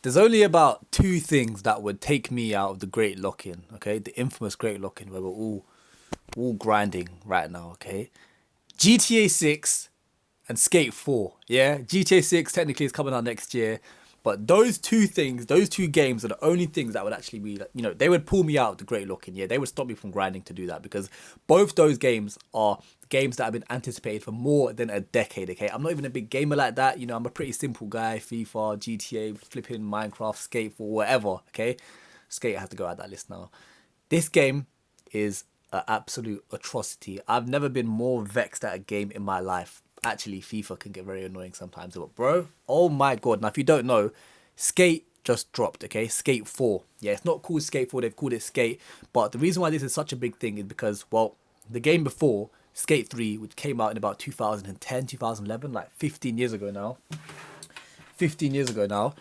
There's only about two things that would take me out of the great lock-in, okay? The infamous great lock-in where we're all grinding right now, okay? GTA 6 and Skate 4, yeah? GTA 6 technically is coming out next year, but those two things, those two games are the only things that would actually be, like, they would pull me out of the great lock-in, yeah? They would stop me from grinding to do that because both those games are games that have been anticipated for more than a decade, okay? I'm not even a big gamer like that, I'm a pretty simple guy. FIFA, GTA, flipping Minecraft, Skate 4, whatever, okay? Skate has to go out that list now. This game is an absolute atrocity. I've never been more vexed at a game in my life. Actually, FIFA can get very annoying sometimes, but bro, oh my god. Now, if you don't know, Skate just dropped, okay? Skate 4. Yeah, it's not called Skate 4, they've called it Skate. But the reason why this is such a big thing is because, well, the game before, Skate 3, which came out in about 2010, 2011, like 15 years ago now. 15 years ago now.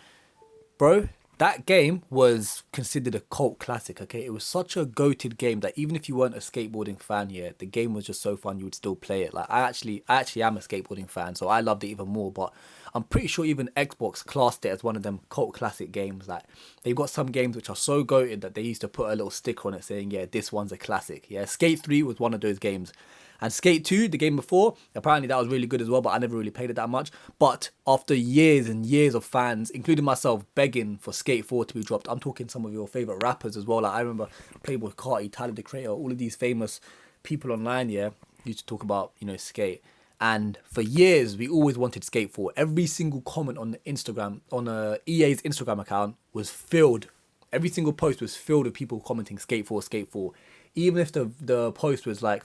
Bro, that game was considered a cult classic, okay? It was such a goated game that even if you weren't a skateboarding fan, yeah, the game was just so fun you would still play it. Like, I actually am a skateboarding fan, so I loved it even more. But I'm pretty sure even Xbox classed it as one of them cult classic games. Like, they've got some games which are so goated that they used to put a little sticker on it saying, yeah, this one's a classic. Yeah, Skate 3 was one of those games. And Skate 2, the game before, apparently that was really good as well, but I never really played it that much. But after years and years of fans, including myself, begging for Skate 4 to be dropped, I'm talking some of your favourite rappers as well. Like, I remember Playboy Carti, Tyler, the Creator, all of these famous people online, yeah, used to talk about, Skate. And for years, we always wanted Skate 4. Every single comment on the Instagram, on EA's Instagram account was filled. Every single post was filled with people commenting Skate 4, Skate 4. Even if the post was like,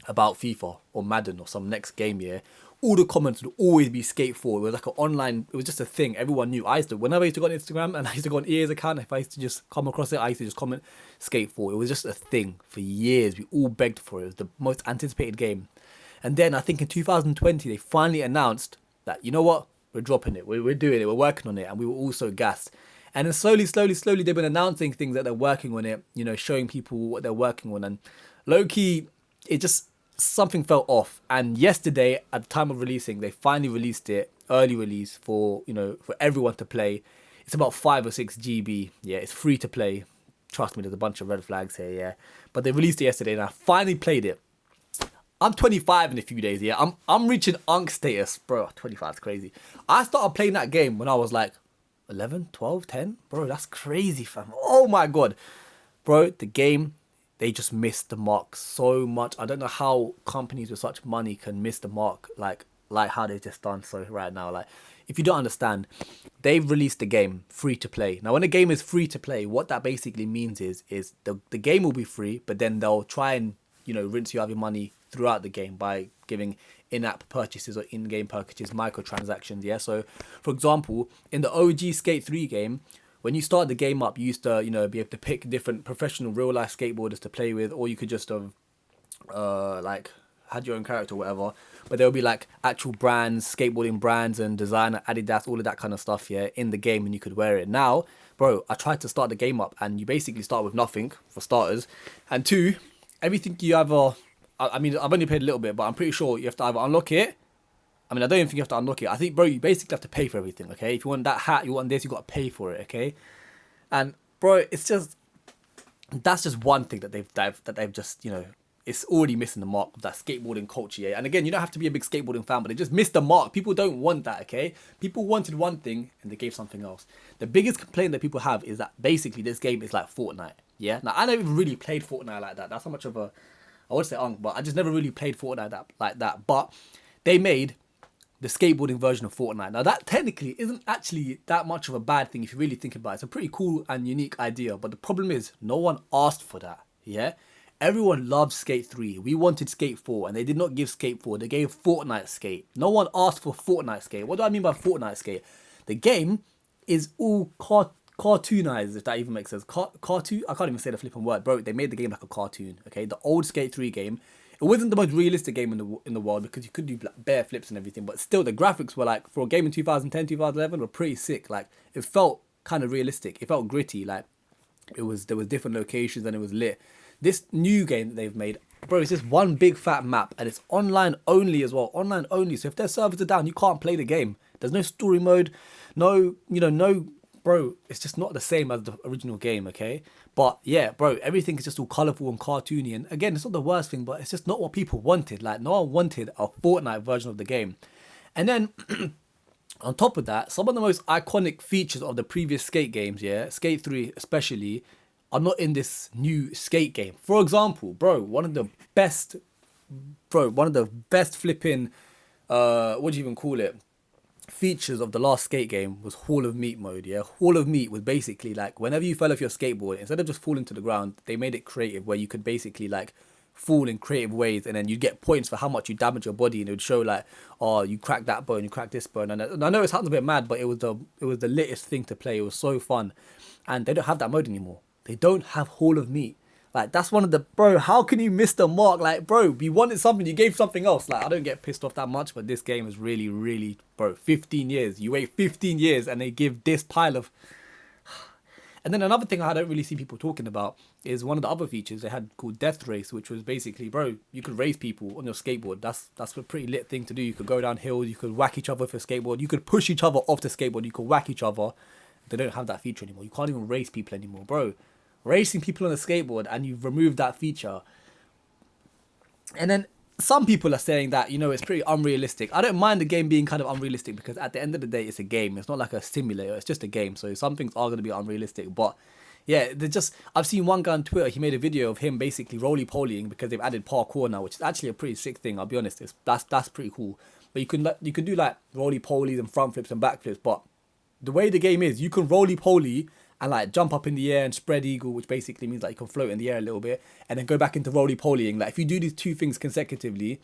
about FIFA or Madden or some next game, yeah, all the comments would always be Skate 4. It was like an online, it was just a thing. Everyone knew. Whenever I used to go on Instagram and I used to go on EA's account, if I used to just come across it, I used to just comment Skate 4. It was just a thing for years. We all begged for it. It was the most anticipated game. And then I think in 2020, they finally announced that, you know what, we're dropping it. We're doing it. We're working on it. And we were all so gassed. And then slowly, they've been announcing things that they're working on it, showing people what they're working on. And low-key, it just, something fell off. And yesterday, at the time of releasing, they finally released it, early release for everyone to play. It's about 5 or 6 GB. Yeah, it's free to play. Trust me, there's a bunch of red flags here, yeah. But they released it yesterday and I finally played it. I'm 25 in a few days, yeah. I'm reaching Unk status. Bro, 25 is crazy. I started playing that game when I was like 11, 12, 10. Bro, that's crazy, fam. Oh my god. Bro, the game, they just missed the mark so much. I don't know how companies with such money can miss the mark like how they just done so right now. Like, if you don't understand, they've released the game free to play. Now, when a game is free to play, what that basically means is the game will be free, but then they'll try and, rinse you out of your money throughout the game by giving in-app purchases or in-game purchases, microtransactions, yeah? So, for example, in the OG Skate 3 game, when you start the game up, you used to, be able to pick different professional real-life skateboarders to play with, or you could just have, had your own character or whatever. But there'll be, like, actual brands, skateboarding brands and designer, Adidas, all of that kind of stuff, yeah, in the game, and you could wear it. Now, bro, I tried to start the game up, and you basically start with nothing, for starters. And two, everything you ever... I mean, I've only played a little bit, but I'm pretty sure you have to either unlock it. I mean, I don't even think you have to unlock it. I think, bro, you basically have to pay for everything, okay? If you want that hat, you want this, you got to pay for it, okay? And, bro, it's just... That's just one thing that they've just, it's already missing the mark of that skateboarding culture, yeah? And again, you don't have to be a big skateboarding fan, but they just missed the mark. People don't want that, okay? People wanted one thing, and they gave something else. The biggest complaint that people have is that basically this game is like Fortnite, yeah? Now, I never even really played Fortnite like that. That's how much of a... I would say but I just never really played Fortnite like that. But they made the skateboarding version of Fortnite. Now, that technically isn't actually that much of a bad thing if you really think about it. It's a pretty cool and unique idea. But the problem is, no one asked for that, yeah? Everyone loved Skate 3. We wanted Skate 4, and they did not give Skate 4. They gave Fortnite Skate. No one asked for Fortnite Skate. What do I mean by Fortnite Skate? The game is all cartoonized, if that even makes sense. Cartoon? I can't even say the flipping word, bro. They made the game like a cartoon, okay? The old Skate 3 game, it wasn't the most realistic game in the world because you could do like bare flips and everything, but still the graphics were like, for a game in 2010, 2011, were pretty sick. Like, it felt kind of realistic. It felt gritty. Like, there was different locations and it was lit. This new game that they've made, bro, it's just one big fat map and it's online only as well. Online only. So if their servers are down, you can't play the game. There's no story mode, no bro, it's just not the same as the original game, okay? But yeah, bro, everything is just all colorful and cartoony. And again, it's not the worst thing, but it's just not what people wanted. Like, no one wanted a Fortnite version of the game. And then on top of that, some of the most iconic features of the previous Skate games, yeah, Skate 3 especially, are not in this new Skate game. For example, bro, one of the best flipping, what do you even call it? Features of the last Skate game was Hall of Meat mode, yeah? Hall of Meat was basically like, whenever you fell off your skateboard, instead of just falling to the ground, they made it creative where you could basically like fall in creative ways, and then you'd get points for how much you damage your body, and it would show like, oh, you cracked that bone, you cracked this bone. And I know it sounds a bit mad, but it was the latest thing to play. It was so fun. And they don't have that mode anymore. They don't have Hall of Meat. Like, that's one of the, bro, how can you miss the mark? Like, bro, you wanted something, you gave something else. Like, I don't get pissed off that much, but this game is really, really, bro, 15 years. You wait 15 years and they give this pile of... And then another thing I don't really see people talking about is one of the other features they had called Death Race, which was basically, bro, you could race people on your skateboard. That's a pretty lit thing to do. You could go down hills, you could whack each other with a skateboard, you could push each other off the skateboard, you could whack each other. They don't have that feature anymore. You can't even race people anymore, bro. Racing people on a skateboard, and you've removed that feature. And then some people are saying that, it's pretty unrealistic. I don't mind the game being kind of unrealistic, because at the end of the day, it's a game. It's not like a simulator. It's just a game. So some things are going to be unrealistic. But yeah, I've seen one guy on Twitter, he made a video of him basically roly-polying because they've added parkour now, which is actually a pretty sick thing, I'll be honest. That's pretty cool. But you can do like roly-polies and front flips and back flips. But the way the game is, you can roly-poly and like jump up in the air and spread eagle, which basically means like you can float in the air a little bit, and then go back into roly-polying. Like, if you do these two things consecutively,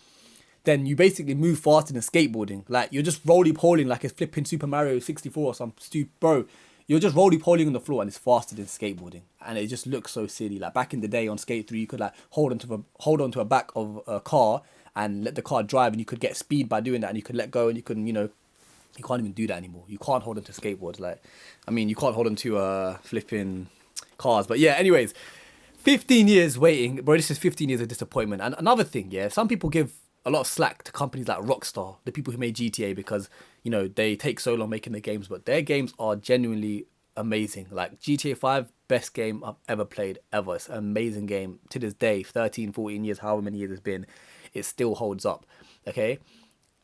then you basically move faster than skateboarding. Like, you're just roly-polying like it's flipping Super Mario 64 or some stupid, bro. You're just roly-polying on the floor, and it's faster than skateboarding, and it just looks so silly. Like, back in the day on Skate 3, you could like hold onto a back of a car and let the car drive, and you could get speed by doing that, and you could let go, and you can, you can't even do that anymore. You can't hold onto skateboards. Like, I mean, you can't hold onto flipping cars. But yeah, anyways, 15 years waiting. Bro, this is 15 years of disappointment. And another thing, yeah, some people give a lot of slack to companies like Rockstar, the people who made GTA, because, they take so long making their games. But their games are genuinely amazing. Like, GTA 5, best game I've ever played, ever. It's an amazing game. To this day, 13, 14 years, however many years it's been, it still holds up. Okay?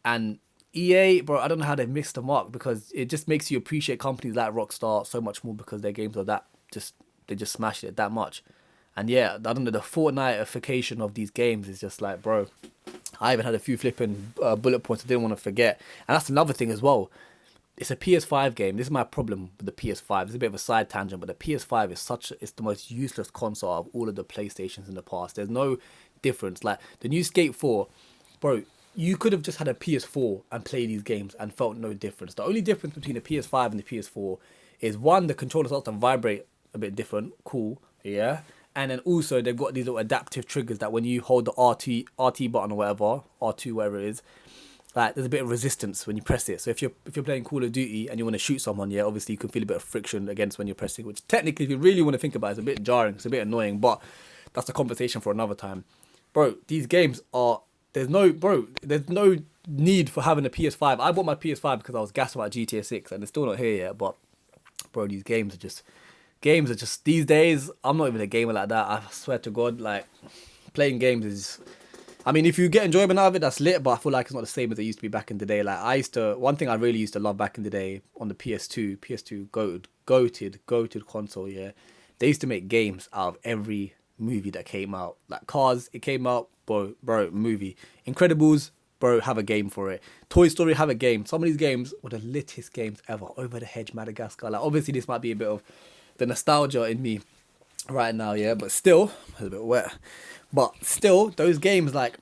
And EA, bro, I don't know how they missed the mark, because it just makes you appreciate companies like Rockstar so much more, because their games are they just smashed it that much. And yeah, I don't know, the Fortnite-ification of these games is just like, bro, I even had a few flipping bullet points I didn't want to forget. And that's another thing as well. It's a PS5 game. This is my problem with the PS5. It's a bit of a side tangent, but the PS5 it's the most useless console of all of the PlayStations in the past. There's no difference. Like, the new Skate 4, bro, you could have just had a PS4 and played these games and felt no difference. The only difference between the PS5 and the PS4 is, one, the controller starts to vibrate a bit different. Cool, yeah. And then also they've got these little adaptive triggers that when you hold the RT button or whatever, R2, whatever it is, like, there's a bit of resistance when you press it. So if you're playing Call of Duty and you want to shoot someone, yeah, obviously you can feel a bit of friction against when you're pressing, which technically, if you really want to think about it, it's a bit jarring, it's a bit annoying, but that's a conversation for another time. Bro, these games are... There's no need for having a PS5. I bought my PS5 because I was gassed about GTA 6, and it's still not here yet. But, bro, these games are just these days. I'm not even a gamer like that. I swear to God, like, playing games is... I mean, if you get enjoyment out of it, that's lit, but I feel like it's not the same as it used to be back in the day. Like, one thing I really used to love back in the day on the PS2, goated console, yeah. They used to make games out of every movie that came out. Like, Cars, it came out, bro, movie. Incredibles, bro, have a game for it. Toy Story, have a game. Some of these games were the littest games ever. Over the Hedge, Madagascar. Like, obviously this might be a bit of the nostalgia in me right now, yeah, but still, it's a bit wet. But still, those games, like,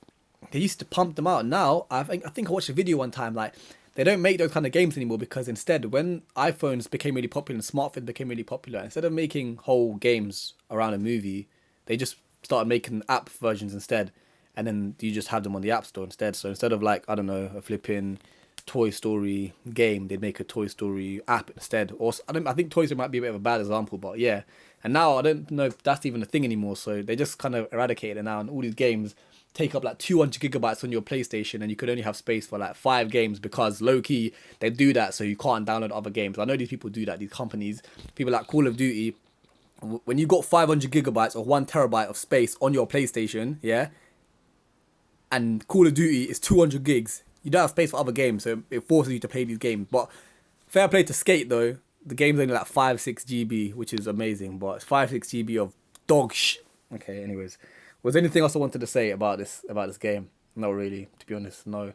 they used to pump them out. Now, I think I watched a video one time, like, they don't make those kind of games anymore, because instead, when iPhones became really popular and smartphones became really popular, instead of making whole games around a movie, they just started making app versions instead, and then you just have them on the App Store instead. So instead of, like, I don't know, a flipping Toy Story game, they'd make a Toy Story app instead. Or I think Toy Story might be a bit of a bad example, but yeah. And now I don't know if that's even a thing anymore, so they just kind of eradicated it now, and all these games take up like 200 gigabytes on your PlayStation and you could only have space for like 5 games, because low key they do that so you can't download other games. I know these people do that, these companies, people like Call of Duty. When you got 500 gigabytes or 1 terabyte of space on your PlayStation, yeah, and Call of Duty is 200 gigs, you don't have space for other games, so it forces you to play these games. But fair play to Skate though, the game's only like 5-6 GB, which is amazing, but it's 5-6 GB of dog shit. Okay, anyways. Was there anything else I wanted to say about this game? Not really, to be honest, no.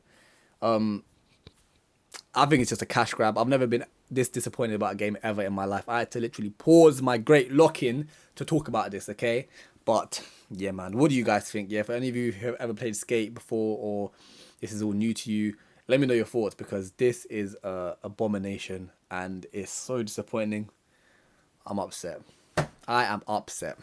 I think it's just a cash grab. I've never been this disappointed about a game ever in my life. I had to literally pause my great lock-in to talk about this, okay? But, yeah, man, what do you guys think? Yeah, if any of you have ever played Skate before, or this is all new to you, let me know your thoughts, because this is a abomination and it's so disappointing. I'm upset. I am upset.